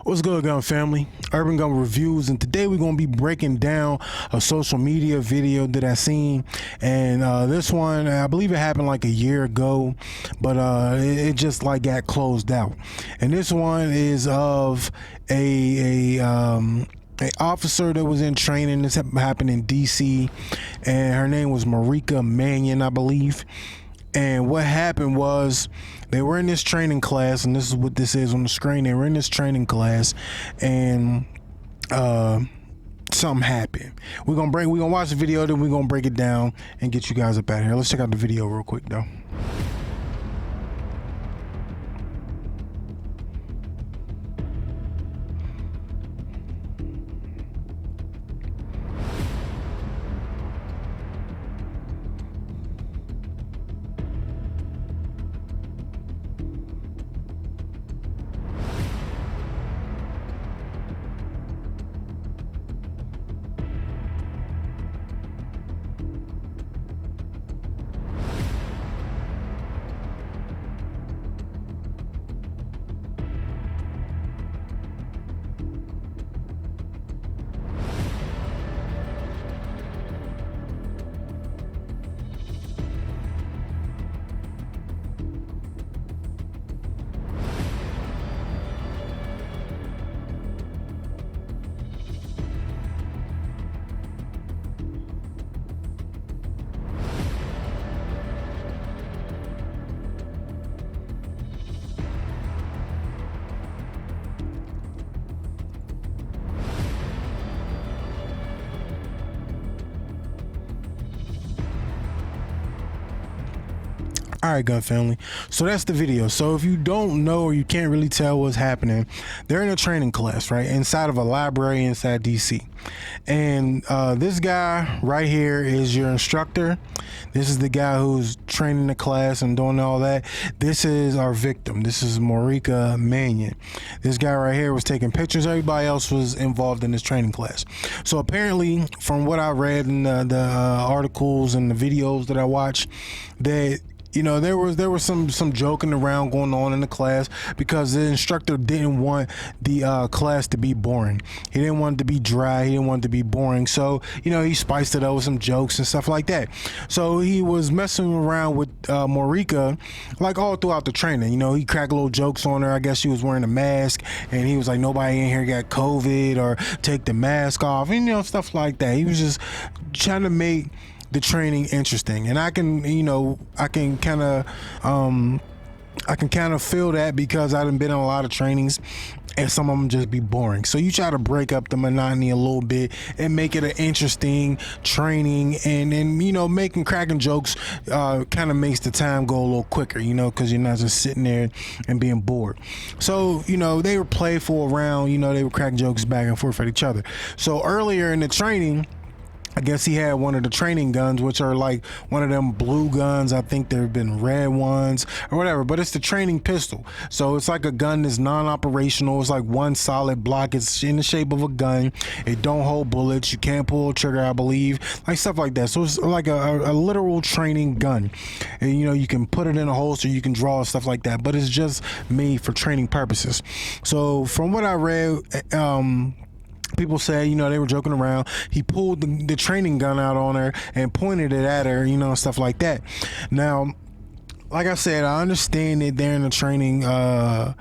What's good, gun family? Urban Gun Reviews, and today we're gonna be breaking down a social media video that I seen, and this one I believe it happened like a year ago, but it just like got closed out. And this one is of a officer that was in training. This happened in DC, and her name was Marika Mannion, I believe. And what happened was they were in this training class, and this is what this is on the screen. They were in this training class, and something happened. We're gonna watch the video, then we're gonna break it down and get you guys up out of here. Let's check out the video real quick though. All right, gun family. So that's the video. So if you don't know or you can't really tell what's happening, they're in a training class, right, inside of a library inside DC. And this guy right here is your instructor. This is the guy who's training the class and doing all that. This is our victim. This is Marika Mannion. This guy right here was taking pictures. Everybody else was involved in this training class. So apparently, from what I read in the articles and the videos that I watched, that there was some joking around going on in the class because the instructor didn't want the class to be boring. He didn't want it to be dry. He didn't want it to be boring. So, he spiced it up with some jokes and stuff like that. So he was messing around with Marika like all throughout the training. He cracked little jokes on her. I guess she was wearing a mask, and he was like, nobody in here got COVID, or take the mask off, and stuff like that. He was just trying to make the training interesting, and I can kind of feel that because I've been in a lot of trainings and some of them just be boring. So you try to break up the monotony a little bit and make it an interesting training, and then making cracking jokes kind of makes the time go a little quicker, because you're not just sitting there and being bored. So they were playful around, they were cracking jokes back and forth at each other. So earlier in the training, I guess he had one of the training guns, which are like one of them blue guns. I think there have been red ones or whatever, but it's the training pistol. So it's like a gun that's non-operational. It's like one solid block. It's in the shape of a gun. It don't hold bullets. You can't pull a trigger, I believe, like stuff like that. So it's like a literal training gun. And you can put it in a holster, you can draw stuff like that, but it's just made for training purposes. So from what I read, people say, they were joking around. He pulled the training gun out on her and pointed it at her, stuff like that. Now, like I said, I understand that they're in the training, they're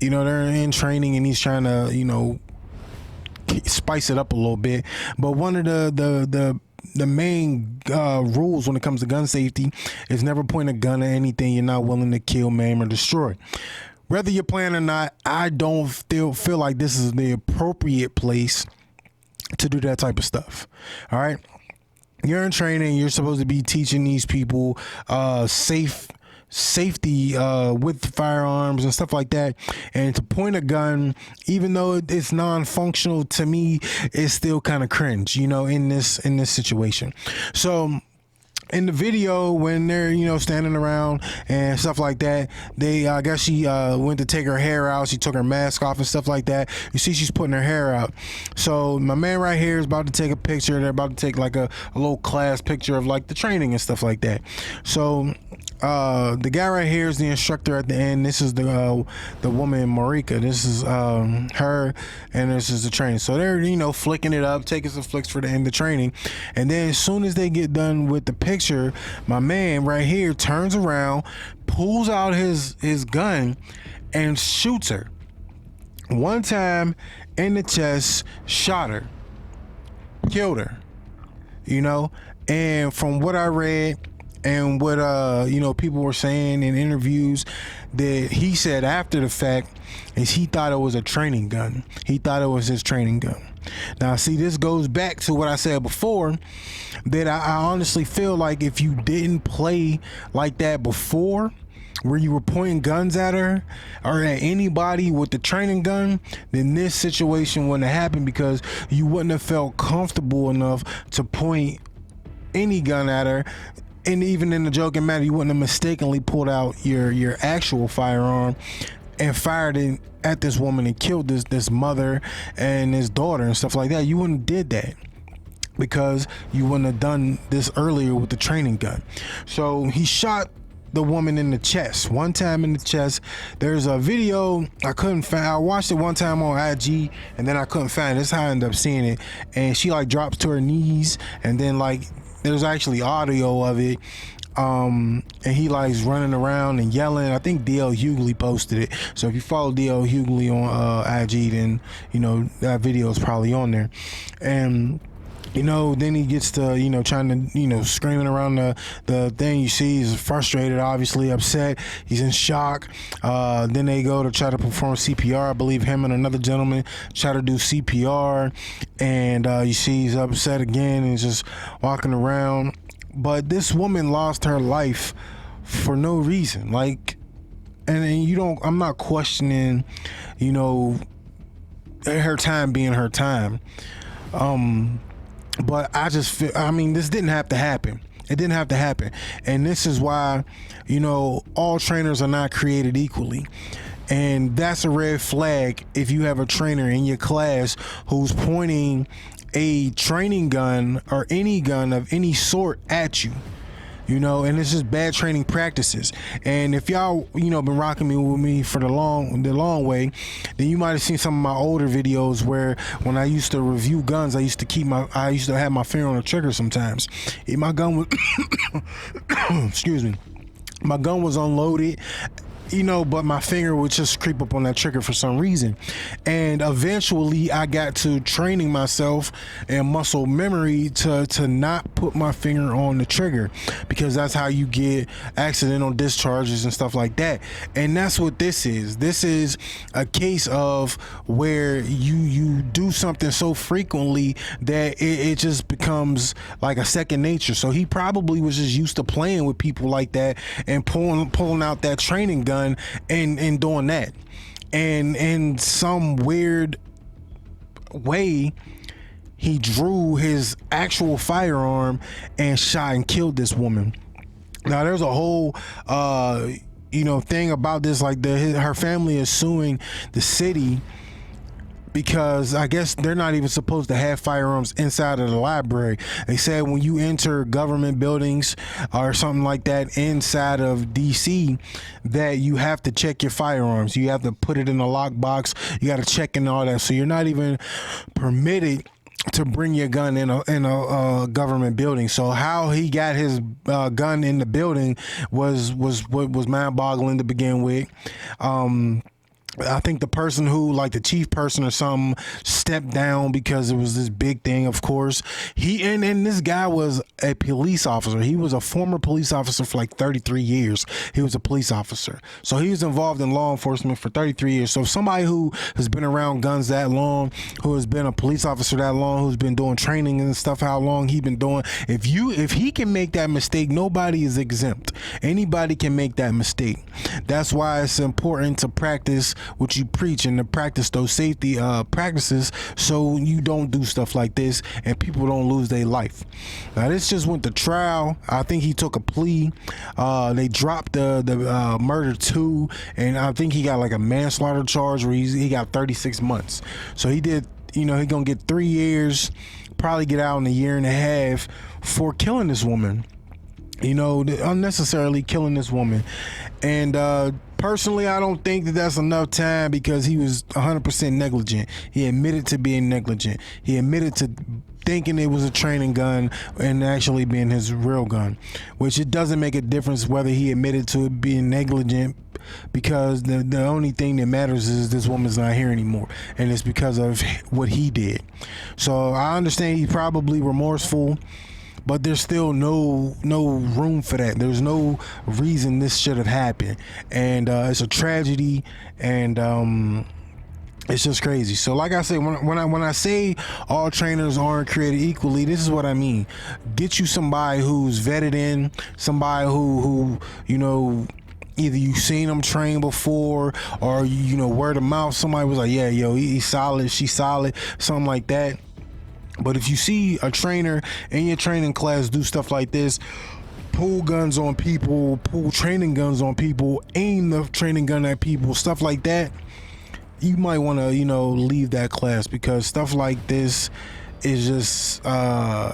in training, and he's trying to, spice it up a little bit. But one of the main rules when it comes to gun safety is never point a gun at anything you're not willing to kill, maim, or destroy. Whether you're playing or not, I don't feel like this is the appropriate place to do that type of stuff. All right. You're in training. You're supposed to be teaching these people safety with firearms and stuff like that. And to point a gun, even though it's non-functional, to me, it's still kind of cringe, in this situation. So in the video, when they're standing around and stuff like that, I guess she went to take her hair out. She took her mask off and stuff like that. You see she's putting her hair out. So my man right here is about to take a picture. They're about to take like a little class picture of like the training and stuff like that. So the guy right here is the instructor at the end. This is the woman Marika. This is her, and this is the training. So they're flicking it up, taking some flicks for the end of training, and then as soon as they get done with the picture, my man right here turns around, pulls out his gun, and shoots her. One time in the chest, shot her, killed her. And from what I read and what people were saying in interviews, that he said after the fact is he thought it was a training gun. He thought it was his training gun. Now, see, this goes back to what I said before, that I honestly feel like if you didn't play like that before, where you were pointing guns at her or at anybody with the training gun, then this situation wouldn't have happened, because you wouldn't have felt comfortable enough to point any gun at her. And even in the joking matter, you wouldn't have mistakenly pulled out your actual firearm and fired it at this woman and killed this mother and his daughter and stuff like that. You wouldn't have did that, because you wouldn't have done this earlier with the training gun. So he shot the woman in the chest, one time in the chest. There's a video I couldn't find. I watched it one time on IG, and then I couldn't find it. That's how I ended up seeing it. And she drops to her knees, and then there's actually audio of it. And he running around and yelling. I think DL Hughley posted it. So if you follow DL Hughley on IG, then that video is probably on there. And then he gets to, trying to, screaming around the thing. You see he's frustrated, obviously upset. He's in shock. Then they go to try to perform CPR. I believe him and another gentleman try to do CPR. And you see he's upset again and just walking around. But this woman lost her life for no reason. I'm not questioning, her time being her time. But I just feel, this didn't have to happen. It didn't have to happen. And this is why, all trainers are not created equally. And that's a red flag if you have a trainer in your class who's pointing a training gun or any gun of any sort at you. And it's just bad training practices. And if y'all, been rocking with me for the long way, then you might have seen some of my older videos where when I used to review guns, I used to have my finger on the trigger sometimes. My gun was, excuse me, my gun was unloaded. But my finger would just creep up on that trigger for some reason. And eventually I got to training myself and muscle memory to not put my finger on the trigger, because that's how you get accidental discharges and stuff like that. And that's what this is. This is a case of where you do something so frequently that it just becomes like a second nature. So he probably was just used to playing with people like that and pulling out that training gun and doing that, and in some weird way he drew his actual firearm and shot and killed this woman. Now there's a whole thing about this, her family is suing the city because I guess they're not even supposed to have firearms inside of the library. They said when you enter government buildings or something like that inside of DC, that you have to check your firearms. You have to put it in a lockbox. You got to check and all that. So you're not even permitted to bring your gun in a government building. So how he got his gun in the building was mind-boggling to begin with. I think the person who, the chief person or something, stepped down because it was this big thing, of course. And this guy was a police officer. He was a former police officer for 33 years. He was a police officer. So he was involved in law enforcement for 33 years. So somebody who has been around guns that long, who has been a police officer that long, who's been doing training and stuff, how long he been doing, if he can make that mistake, nobody is exempt. Anybody can make that mistake. That's why it's important to practice what you preach and to practice those safety practices, so you don't do stuff like this and people don't lose their life. Now this just went to trial. I think he took a plea. They dropped the murder 2, and I think he got a manslaughter charge where he got 36 months. So he did, he gonna get 3 years, probably get out in a year and a half for killing this woman. unnecessarily killing this woman. And personally, I don't think that that's enough time, because he was 100% negligent. He admitted to being negligent. He admitted to thinking it was a training gun and actually being his real gun, which it doesn't make a difference whether he admitted to it being negligent, because the only thing that matters is this woman's not here anymore, and it's because of what he did. So I understand he's probably remorseful, but there's still no room for that. There's no reason this should have happened, and it's a tragedy, and it's just crazy. So like I say, when I say all trainers aren't created equally, this is what I mean. Get you somebody who's vetted in, somebody who either you've seen them train before, or word of mouth, somebody was like, yeah, yo, he's solid, she's solid, something like that. But if you see a trainer in your training class do stuff like this, pull guns on people, pull training guns on people, aim the training gun at people, stuff like that, you might want to leave that class, because stuff like this is just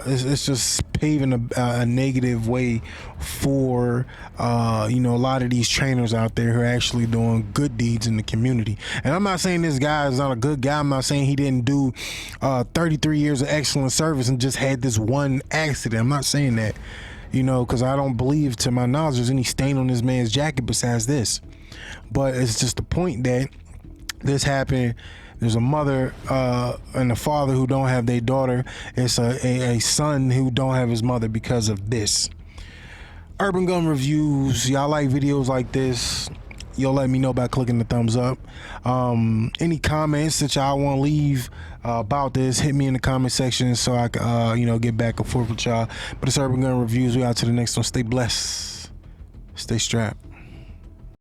it's just paving a negative way for a lot of these trainers out there who are actually doing good deeds in the community. And I'm not saying this guy is not a good guy. I'm not saying he didn't do 33 years of excellent service and just had this one accident. I'm not saying that, because I don't believe, to my knowledge, there's any stain on this man's jacket besides this. But it's just the point that this happened. There's a mother and a father who don't have their daughter. It's a son who don't have his mother because of this. Urban Gun Reviews. Y'all like videos like this, you'll let me know by clicking the thumbs up. Any comments that y'all want to leave about this, hit me in the comment section so I can get back and forth with y'all. But it's Urban Gun Reviews. We out to the next one. Stay blessed. Stay strapped.